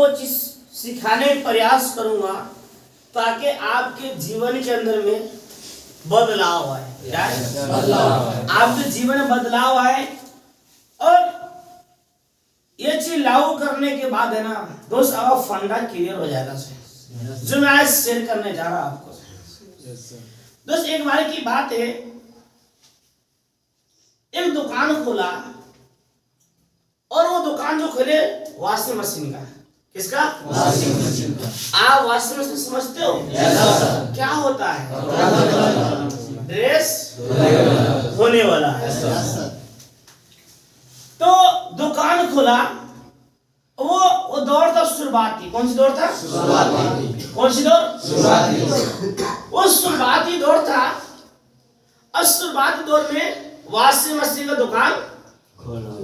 वो चीज सिखाने का प्रयास करूंगा ताकि आपके जीवन के अंदर में बदलाव आए। क्या है? आपके जीवन में बदलाव आए। और ये चीज लागू करने के बाद है ना दोस्त, आपका फंडा क्लियर हो जाएगा जो मैं आज शेयर करने जा रहा हूं आपको। दोस्त, एक बार की बात है, एक दुकान खोला और वो दुकान जो खोले वॉशिंग मशीन का। किसका? वॉशिंग मशीन का। आप वॉशिंग मशीन समझते हो? क्या होता है? ड्रेस धोने वाला है। तो दुकान खोला, वो दौर था शुरुआती। कौन सी दौर था? कौन सी दौर? वो शुरुआती दौर था। और शुरुआती दौर में वॉशिंग मशीन का दुकान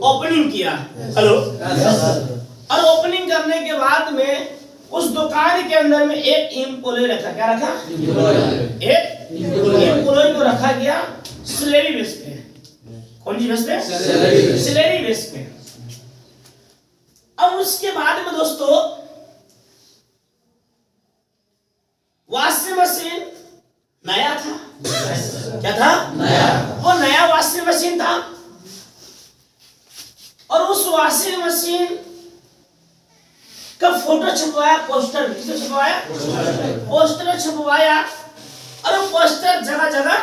ओपनिंग किया। हेलो। और ओपनिंग करने के बाद में उस दुकान के अंदर में एक एम्प्लॉय रखा। क्या रखा? एक एम्प्लॉय को रखा गया सैलरी बेस पे। कौन सी बेस पे? सैलरी बेस पे। अब उसके बाद में दोस्तों वॉशिंग मशीन नया था। क्या था? नया। वो नया वॉशिंग मशीन था। और उस वॉशिंग मशीन का फोटो छपवाया, पोस्टर। किसने छपवाया? पोस्टर छपवाया। और वो पोस्टर जगह जगह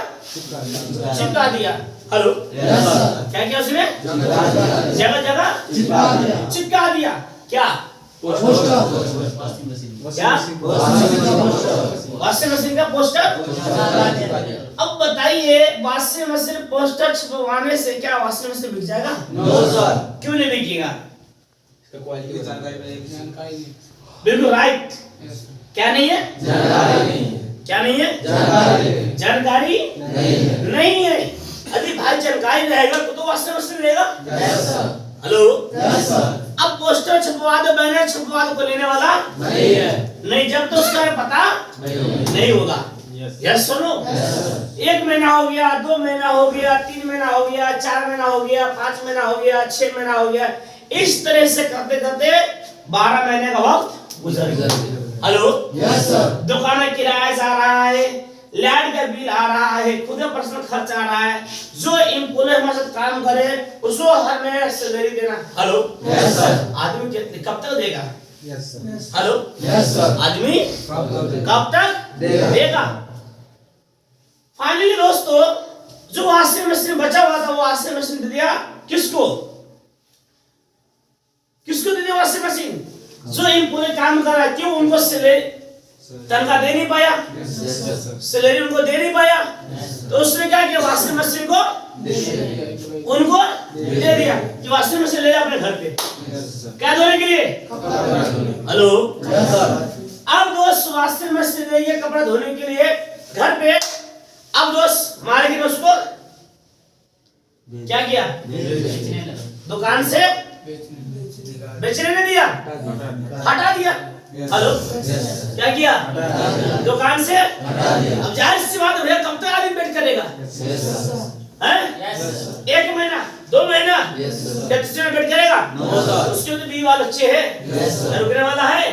चिपका दिया। हेलो। क्या किया उसने? जगह जगह चिपका दिया। क्या? क्या? वॉशिंग मशीन का पोस्टर। अब बताइए, वॉशिंग मशीन पोस्टर छपवाने से क्या वॉशिंग मशीन बिक जाएगा? क्यों नहीं बिकेगा? बिल्कुल राइट। क्या नहीं है? क्या नहीं है? जानकारी नहीं है। यदि भाई जानकारी रहेगा तो वॉशिंग मशीन रहेगा। हेलो। अब पोस्टर छपवा दो, बैनर छपवा दो, कोई लेने वाला नहीं है। नहीं, जब तो उसका पता नहीं होगा। यस सुनो। 1 महीना हो गया, 2 महीना हो गया, 3 महीना हो गया, 4 महीना हो गया, 5 महीना हो गया, 6 महीना हो गया। इस तरह से करते करते 12 महीने का वक्त गुजर गया। हेलो। दुकान का किराया जा रहा है, लाइट का बिल आ रहा है, खुद का पर्सनल खर्च आ रहा है। जो एम्प्लॉय हमारे साथ काम करे उसको हर महीने सैलरी देना। हेलो। आदमी कितने कब तक देगा? हेलो। आदमी कब तक देगा? फाइनली दोस्तों, जो वॉशिंग मशीन बचा हुआ था वो वॉशिंग मशीन दे दिया किसको? किसको दे दिया वॉशिंग मशीन? जो एम्प्लॉय काम कर रहा है। क्यों? उनको सैलरी तनख्वाह दे नहीं पाया, सैलरी उनको दे नहीं पाया। तो उसने क्या किया? वॉशिंग मशीन को उनको दे दिया कि वॉशिंग मशीन ले जा अपने घर पे। क्या धोने के लिए? हेलो। अब दोस्त वॉशिंग मशीन ले गया कपड़ा धोने के लिए घर पे। अब दोस्त मार्केट में उसको क्या किया? दुकान से बेचने नहीं दिया, हटा दिया। हेलो। क्या किया? दुकान से। अब जाहिर सी बात है, कब तक आदमी वेट करेगा? हैं? 1 महीना, 2 महीना, क्या तीसरे वेट करेगा? उसके तो 20 वाले बच्चे हैं, रुकने वाला है।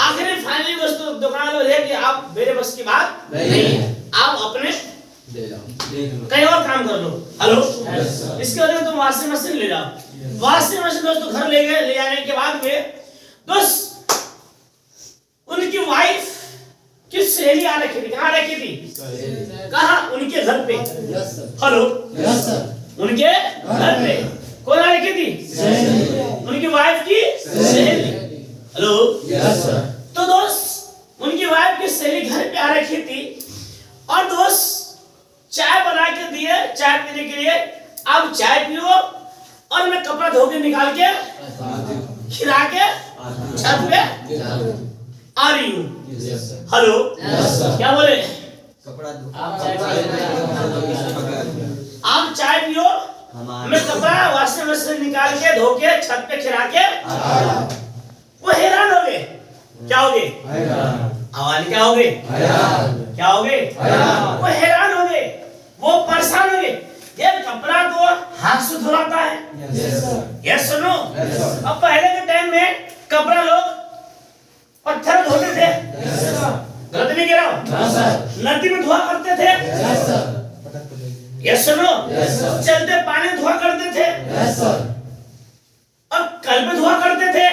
आखिर फाइनली दोस्तों दुकान वाले है कि आप मेरे बस की बात नहीं है, आप अपने कहीं और काम कर लो। हेलो। इसके वजह से तुम वॉशिंग मशीन ले जाओ। वॉशिंग मशीन दोस्तों घर ले गए। ले जाने के बाद में दोस्त उनकी वाइफ की सहेली आ रखी थी। कहाँ रखी थी? कहाँ? उनके घर पे। हेलो। उनके घर पे कौन आ रखी थी? उनकी वाइफ की सहेली। हेलो। तो दोस्त उनकी वाइफ की सहेली घर पे आ रखी थी और दोस्त चाय बना के दिए चाय पीने के लिए। अब चाय पियो और मैं कपड़ा धो के निकाल के खिला के छत पे आ रही हूँ। हेलो। क्या बोले? आप चाय पियो, मैं कपड़ा वॉशिंग मशीन निकाल के धो के छत पे खिला के। वो हैरान हो गए। क्या हो गए? आवाज क्या हो गए? क्या हो गए? वो हैरान हो गए, वो परेशान हो गए। ये कपड़ा तो हाथ से धुलाता है। यस सुनो। अब पहले के टाइम में कपड़ा लोग यस नो, चलते पानी धोआ करते थे और कल पे धोआ करते थे,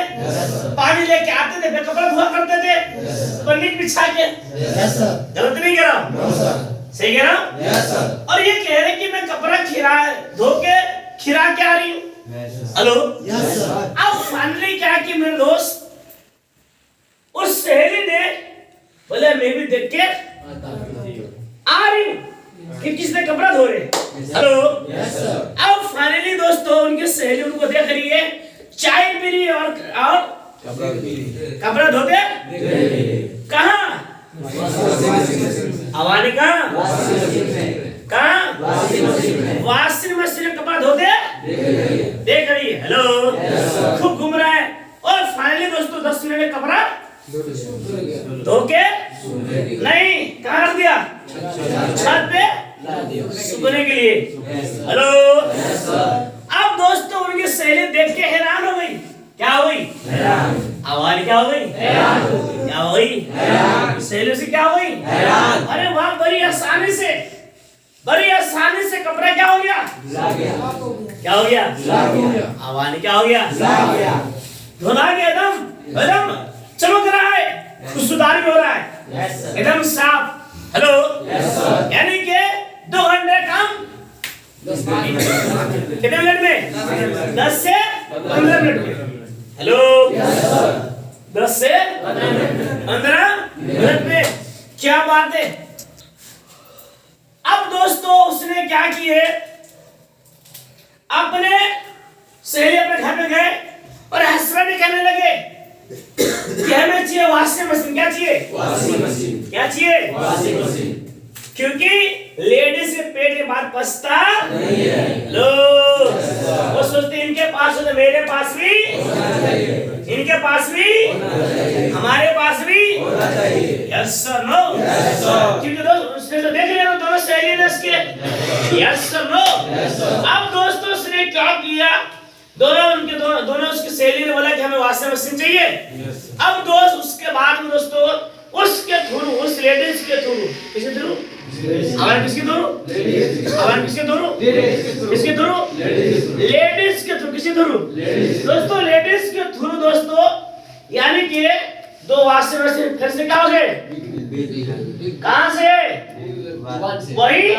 पानी लेके आते थे, कपड़ा धोआ करते थे, पन्नी बिछा के। गलत नहीं कह रहा हूं, सही कह रहा हूं। और ये कह रहे कि मैं कपड़ा धो के खिरा के आ रही हूँ। हेलो, अब फाइनली क्या कि मेरे दोस्त उस सहेली ने बोले मैं भी देख के आ रही हूँ कि किसने कपड़ा धो रहे। हेलो, अब फाइनली दोस्तों उनकी सहेली उनको देख रही है, चाय पी रही और कपड़ा धोते कहाँ? आवाज कहाँ? वॉशिंग मशीन में कपड़ा धोते देख रही है। हेलो, खूब घूम रहा है और फाइनली दोस्तों 10 मिनट में कपड़ा धो के नहीं कहाँ रख दिया? छत पे सुखने के लिए। हेलो, अब दोस्तों उनकी सहेली देख के हैरान हो गई। क्या हुई? आवाज क्या हो गई? क्या हो गई? सहेली से क्या हुई? अरे वाह, बड़ी आसानी से कपड़ा क्या हो गया? क्या हो गया? आवाज क्या हो गया? धुला गया, एकदम चमक रहा है, खुशबूदार भी हो रहा है, एकदम साफ। हेलो, यानी कि 2 घंटे काम कितने मिनट में? 10 से 15 मिनट में। हेलो, 10 से 15 मिनट में। क्या बात है। अब दोस्तों उसने क्या किए, अपने सहेली अपने घर में गए और हंसना भी करने लगे कि हमें चाहिए वॉशिंग मशीन। क्या चाहिए? क्या चाहिए? क्योंकि लेडीज के पेट के बाद पछता नहीं है। लो, वो सोचते इनके पास हो तो मेरे पास भी, इनके पास भी, हमारे पास भी। यस सर नो, क्योंकि उसने तो देख लिया दोनों सहेली ने इसके। Yes sir no. अब दोस्तों उसने क्या किया, दोनों उसकी सहेली ने बोला कि हमें वॉशिंग मशीन चाहिए। अब दोस्त उसके बाद में दोस्तों उसके थ्रू, उस लेडीज के थ्रू, किसके थ्रू? आवाज किसके थ्रू? आवाज किसके थ्रू? किसके थ्रू? लेडीज के थ्रू। किसके थ्रू? दोस्तों लेडीज के थ्रू दोस्तों, यानी कि 2 वॉशिंग मशीन फिर से क्या हो गए? कहां से? वही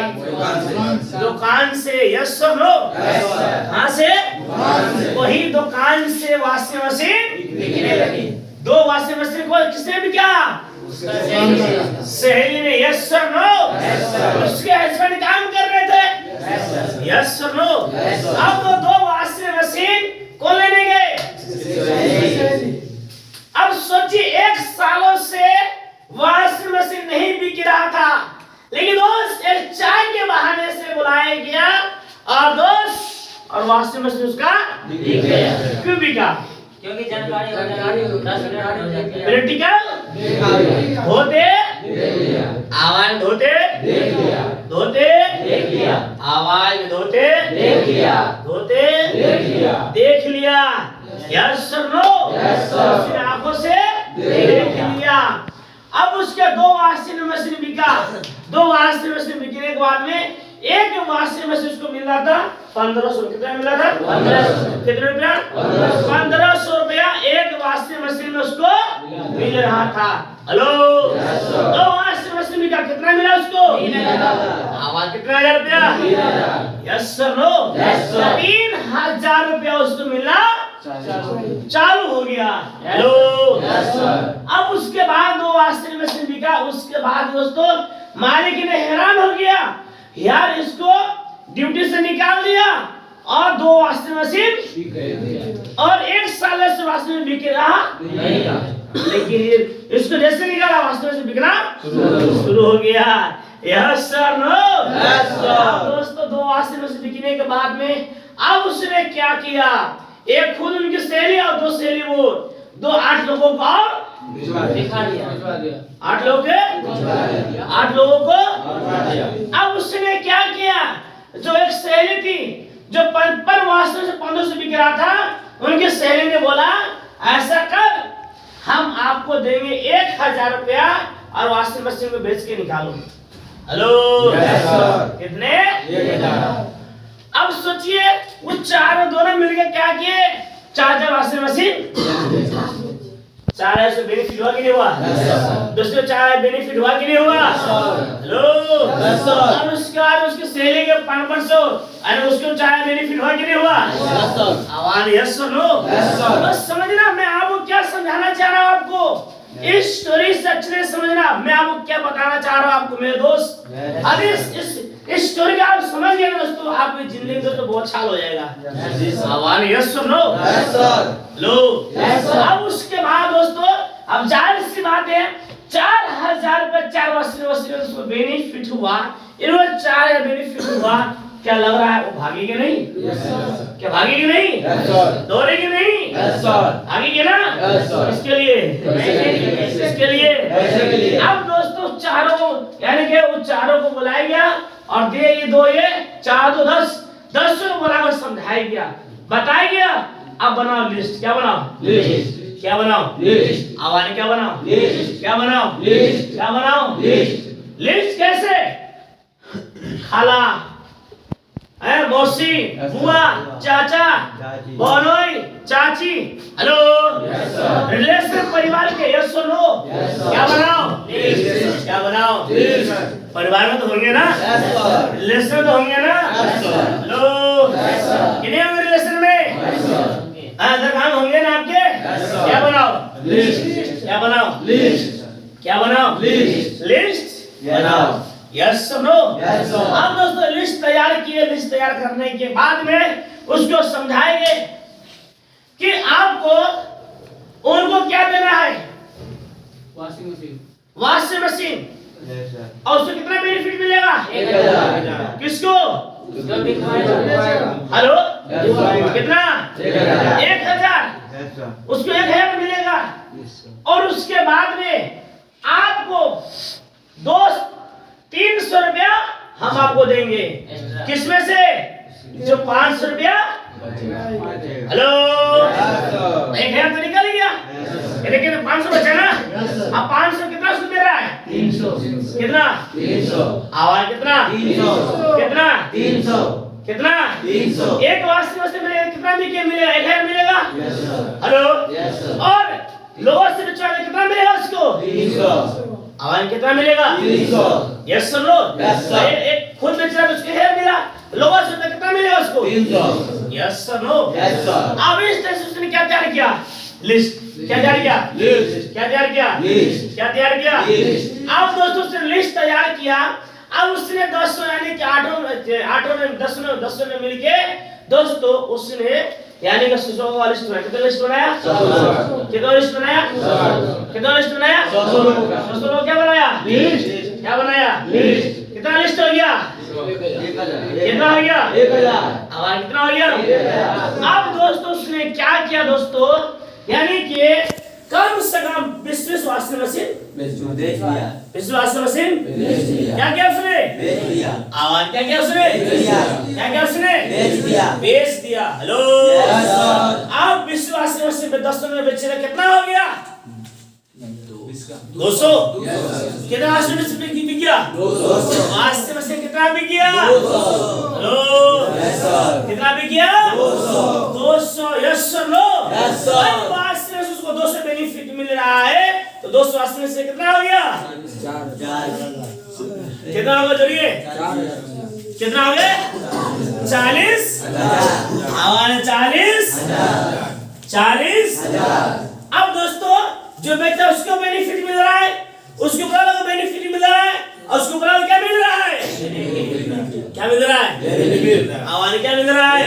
दुकान से। यस सर नो, कहां से? वही दुकान से वॉशिंग मशीन बिकने लगी। 2 वॉशिंग मशीन को किसने भी क्या? सहेली ने। Yes sir no. उसके हस्बैंड काम कर रहे थे। Yes sir no. अब वो 2 वॉशिंग मशीन को लेने गए। अब सोचिए 1 सालों से वॉशिंग मशीन नहीं बिक रहा था, लेकिन दोस्त एक चाय के बहाने से बुलाया गया और दोस्त और वॉशिंग मशीन उसका बिक गया। क्यों बिका? क्योंकि जानकारी प्रैक्टिकल होते आवाज धोते आवाज धोते देख लिया। यस सर नो, आंखों से देख लिया। अब उसके 2 वॉशिंग मशीन बिका। 2 वॉशिंग मशीन बिकने के बाद में एक वॉशिंग मशीन उसको मिल रहा था 1500। कितना मिला था? 1500। कितने रुपया? 1500 रुपया एक वॉशिंग मशीन में उसको मिल रहा था। हेलो, 2 वॉशिंग मशीन बिका, कितना मिला उसको? 3000। आवाज कितना? 1000 रुपया। Yes sir no. 3000 रुपया उसको मिलना चालू हो गया। हेलो, अब उसके बाद 2 वॉशिंग मशीन बिका। उसके बाद दोस्तों मालिक ने हैरान हो गया, यार इसको ड्यूटी से निकाल दिया और 2 वॉशिंग मशीन और 1 साल से वॉशिंग मशीन बिक रहा नहीं, लेकिन इसको जैसे निकाला वॉशिंग मशीन बिकना शुरू हो गया। Yes sir no. दोस्तों 2 वॉशिंग मशीन बिकने के बाद में अब उसने क्या किया, एक खुद उनकी सहेली और 2 सहेली वो 8 लोगों को और दिखा दिया। 8 लोगों को। अब उसने क्या किया, जो एक सहेली थी जो पर वॉशिंग से 1500 बिक रहा था, उनकी सहेली ने बोला ऐसा कर, हम आपको देंगे 1000 रुपया और वॉशिंग मशीन में बेच के निकालो। हेलो कितने? अब सोचिए वो चारों दोनों मिलकर क्या किए? 4 वॉशिंग मशीन। 4 से बेनिफिट हुआ कि नहीं हुआ? दोस्तों 4 बेनिफिट हुआ कि नहीं हुआ? हेलो अब उसके बाद उसकी सहेली के 500 अरे उसको 4 बेनिफिट हुआ कि नहीं हुआ? आवाज यस नो? बस समझना मैं आपको क्या समझाना चाह रहा हूँ आपको इस स्टोरी से अच्छे से समझना मैं आपको क्या बताना चाह रहा हूँ आपको मेरे दोस्त। अभी इस स्टोरी का आप समझ गए दोस्तों आपकी जिंदगी में तो बहुत छाल हो जाएगा। आवाज यस नो? लो अब उसके बाद दोस्तों अब जाहिर सी बात है 4000 पर 4 उसको बेनिफिट हुआ। इनको 4 बेनिफिट हुआ। क्या लग रहा है वो भागेगी नहीं? क्या भागेगी नहीं? दौड़ेगी नहीं? भागेगी ना? इसके लिए अब दोस्तों चारों यानी कि उन चारों को बुलाया गया और दे ये 2 ये 4 2 10 को बुलाकर समझाया गया बताया गया। अब बनाओ लिस्ट। क्या बनाओ? लिस्ट। क्या बनाओ? लिस्ट। आवाज क्या बनाओ? लिस्ट। क्या बनाओ? लिस्ट। क्या बनाओ? लिस्ट। लिस्ट कैसे? खाला मौसी बुआ चाचा बहनोई चाची। हेलो रिलेशन परिवार के यस और नो? क्या बनाओ? लिस्ट। क्या बनाओ? परिवार में तो होंगे ना? रिलेशन तो होंगे ना? हेलो कितने होंगे रिलेशन में? काम होंगे ना आपके? क्या बनाओ? लिस्ट। क्या बनाओ? लिस्ट। क्या बनाओ? लिस्ट बनाओ। Yes no? अब दोस्तों लिस्ट तैयार किए। लिस्ट तैयार करने के बाद में उसको समझाएंगे कि आपको उनको क्या देना है? Washing machine. और उसको कितना बेनिफिट मिलेगा? 1000। किसको? हेलो कितना? 1000। उसको 1000 मिलेगा। और उसके बाद में आपको दोस्त 300 रुपया हम आपको देंगे। किसमें से? जो 500 रुपया। हेलो 1000 तो निकल गया लेकिन 500 बचा ना। अब 500 कितना सूद दे रहा है? 300। कितना? 300। आवाज कितना? 300। कितना? 300। कितना? 300। एक वॉशिंग मशीन में कितना मिलेगा? 1000 मिलेगा। हेलो और लोगों से बचा कितना मिलेगा उसको? 300। आवाज कितना मिलेगा? 300। Yes sir no? एक खुद बेच रहा है उसके हेयर मिला। लोगों से कितना मिलेगा उसको? 300। Yes sir no? Yes sir. अब इस तरह से उसने क्या तैयार किया? लिस्ट। क्या तैयार किया? लिस्ट। क्या तैयार किया? लिस्ट। क्या तैयार किया? लिस्ट। अब दोस्तों उसने लिस्ट तैयार किया। अब उसने 10 यानी कि 8 में 10 में मिलके दोस्तों उसने यानी कि 100 वाला लिस्ट बनाया। कितना लिस्ट बनाया? 100। कितना लिस्ट बनाया? 100। कितना लिस्ट बनाया? 100 क्या बनाया? लिस्ट। क्या बनाया? लिस्ट। कितना लिस्ट हो गया? कितना हो गया? 1000। आवाज कितना हो गया? 1000। अब दोस्तों उसने क्या किया दोस्तों यानी कि कम से कम 20 वॉशिंग मशीन बेच दिया। 20 वॉशिंग मशीन क्या किया उसने? बेच दिया। आवाज क्या किया उसने? क्या किया उसने? बेच दिया। हेलो अब 20 वॉशिंग मशीन में 10 में बेचने कितना हो गया? 200। कितना वॉशिंग मशीन बिक गया? 200। वॉशिंग मशीन कितना बिक गया? 200। हेलो कितना बिक गया? 200। Yes sir no? Yes sir. Washing machine उसको 200 बेनिफिट मिल रहा है तो 200 वॉशिंग मशीन कितना हो गया? 4। कितना होगा जोड़िए? कितना हो गया? 40,000। आवाज 40,000। अब दोस्तों जो बेटा उसको बेनिफिट मिल रहा है उसको बड़ा को बेनिफिट मिल रहा है और उसको बड़ा क्या मिल रहा है? क्या मिल रहा है? आवाज क्या मिल रहा है?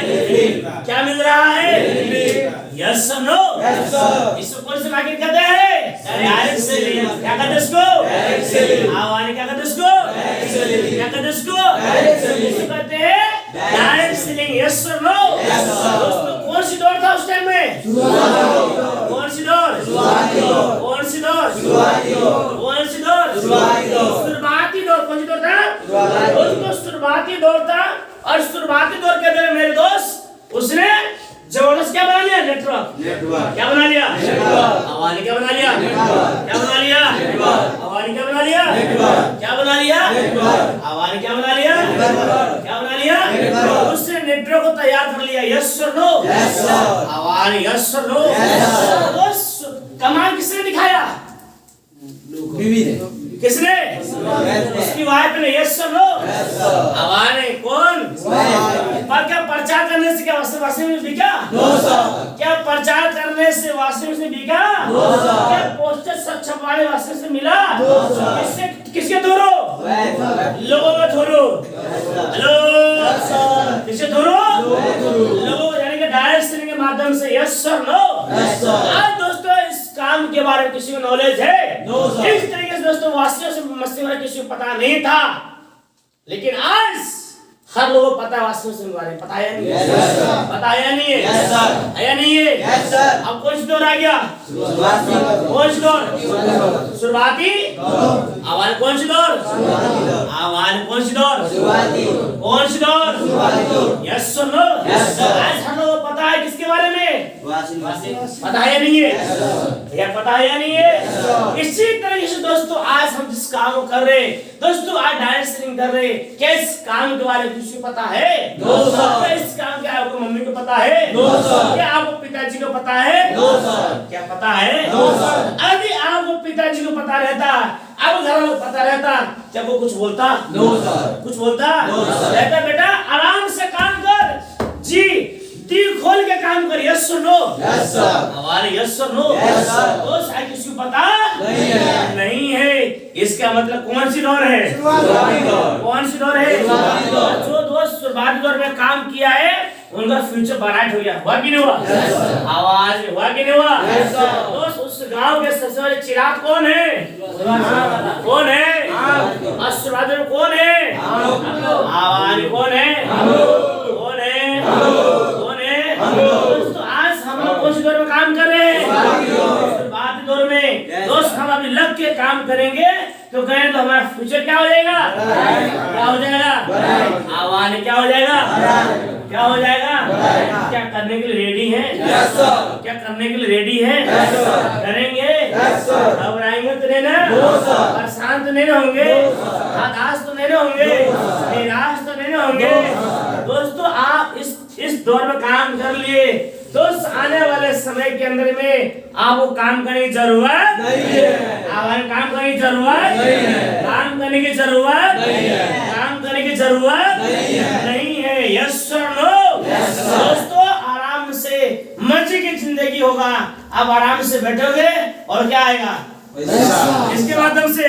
क्या मिल रहा है? Yes sir no? Yes sir. इसको कौन से मार्केट कहते हैं? Direct selling. क्या कहते हैं इसको? Direct selling. आवाज क्या कहते हैं इसको? Direct selling. क्या कहते हैं इसको? Direct selling. इसको कहते हैं direct selling. Yes sir no? Yes sir. दोस्तों कौन सी दौड़ था उस टाइम में? कौन सी दौड़? कौन सी दौड़? कौन सी दौड़? शुरुआती दौड़। कौन सी दौड़ था? दोस्तों शुरुआती दौड़ था और शुरुआती दौड़ के अंदर मेरे दोस्त उसने जबरदस्त क्या बना लिया? नेटवर्क। क्या बना लिया? आवाज क्या बना लिया? क्या बना लिया? आवाज ने क्या बना लिया? क्या बना लिया? हवा ने क्या बना लिया? क्या बना लिया? उसने नेटवर्क को तैयार कर लिया। यस और नो? हवा ने यस और नो? कमाल किसने दिखाया? बीवी ने। किसने? उसकी वाइफ ने। यस और नो? हवा ने। कौन? पर क्या प्रचार करने से क्या वाशिंग मशीन बिका? क्या प्रचार करने से वाशिंग मशीन बिका? क्या पोस्टर सब छपवाने वाशिंग मशीन मिला? किसके थ्रू? लोगों के थ्रू। हेलो, किसके थ्रू? लोगों, यानी कि डायरेक्ट सेलिंग के माध्यम से। यस और नो? आज दोस्तों इस काम के बारे में किसी को नॉलेज है? इस तरीके से दोस्तों वाशिंग मशीन में किसी को पता नहीं था, लेकिन आज हर लोगों को पता है वाशिंग मशीन के बारे में। पता है नहीं? पता है नहीं है? है या नहीं है? अब कौन सी दौर आ गया? कौन सी दौर? शुरुआती। आवाज कौन सी दौर? आवाज कौन सी दौर? कौन सी दौर? यस और नो? आज हर लोगों को पता है किसके बारे में? पता है या नहीं है? भैया पता है या नहीं है? इसी तरीके से दोस्तों आज हम जिस काम को कर रहे हैं, दोस्तों आज डायरेक्ट सेलिंग कर रहे हैं, क्या इस काम के बारे में किसी को पता है? क्या इस काम के आपको मम्मी को पता है? क्या आपको पिताजी को पता है? क्या पता है? यदि आपको पिताजी को पता रहता, आपको घर वालों को पता रहता, क्या वो कुछ बोलता? कुछ बोलता? कहता बेटा आराम से काम कर जी, दिल खोल के काम कर। यस और नो? हमारे यस और नो? तो शायद किसी को पता नहीं है। इसका मतलब कौन सी दौर है? कौन सी दौर है? जो दोस्त शुरुआती दौर में काम किया है उनका फ्यूचर ब्राइट हो गया। हुआ कि नहीं हुआ? आवाज हुआ कि नहीं हुआ? दोस्त उस गांव के सबसे बड़े चिराग कौन है? कौन है? शुरुआत में कौन है? आवाज कौन है? कौन है? कौन है? दोस्तों आज हम लोग कौन सी दौर में काम कर रहे हैं? शुरुआती दौर में। दोस्त हम अभी लग के काम करेंगे तो कहें तो हमारा फ्यूचर क्या हो जाएगा? क्या हो जाएगा? आवाज क्या हो जाएगा? क्या हो जाएगा? क्या करने के लिए रेडी है? क्या करने के लिए रेडी है? करेंगे? घबराएंगे तो नहीं ना? परेशान तो नहीं होंगे? हताश तो नहीं होंगे? निराश तो नहीं होंगे? दोस्तों आप इस दौर में काम कर लिए, दोस्त आने वाले समय के अंदर में आपको काम करने की जरूरत नहीं है। काम करने की जरूरत नहीं है। काम करने की जरूरत नहीं है। काम करने की जरूरत नहीं है। यस और नो? दोस्तों आराम से मजे की जिंदगी होगा। आप आराम से बैठोगे और क्या आएगा? किसके माध्यम से?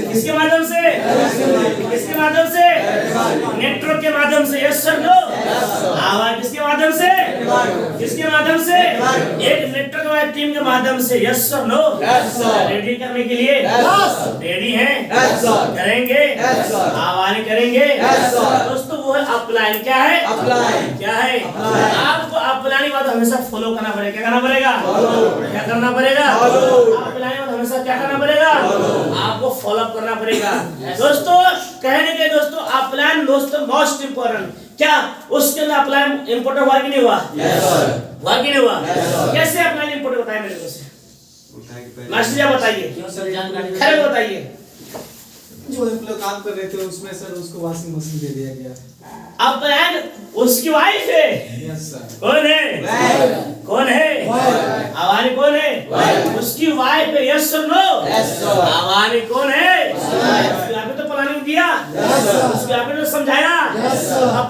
किसके माध्यम से? किसके माध्यम से? नेटवर्क के माध्यम से। Yes sir no? आवाज किसके माध्यम से? किसके माध्यम से? एक नेटवर्क वाली टीम के माध्यम से। Yes sir no? रेडी करने के लिए रेडी हैं? करेंगे? आवाज करेंगे? दोस्तों वो है अपलाइन। क्या है? क्या है? आपको अपलाइन की बात हमेशा फॉलो करना पड़ेगा। क्या करना पड़ेगा? क्या करना पड़ेगा? हमेशा क्या करना पड़ेगा? आपको फॉलो अप करना पड़ेगा। दोस्तों कहने के दोस्तों अपलाइन दोस्तों मोस्ट इंपोर्टेंट। क्या उसके अंदर अपलाइन इंपोर्टेंट हुआ कि नहीं हुआ? हुआ कि नहीं हुआ? कैसे अपलाइन इंपोर्टेंट बताइए मेरे को से। मास्टर बताइए, खैर बताइए। जो एम्प्लॉय काम कर रहे थे उसमें सर उसको वॉशिंग मशीन दे दिया गया। अपलाइन उसकी वाइफ है। Yes sir. कौन है? कौन है? आवानी कौन है? उसकी वाइफ है। यस और नो? आवानी कौन है? उसके आपने तो प्लानिंग दिया, उसके आपने तो समझाया।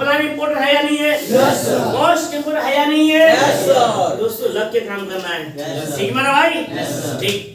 प्लानिंग इंपोर्टेंट है या नहीं है? मोस्ट इंपोर्टेंट है या नहीं है? दोस्तों लग के काम करना है। ठीक है मेरा भाई? ठीक।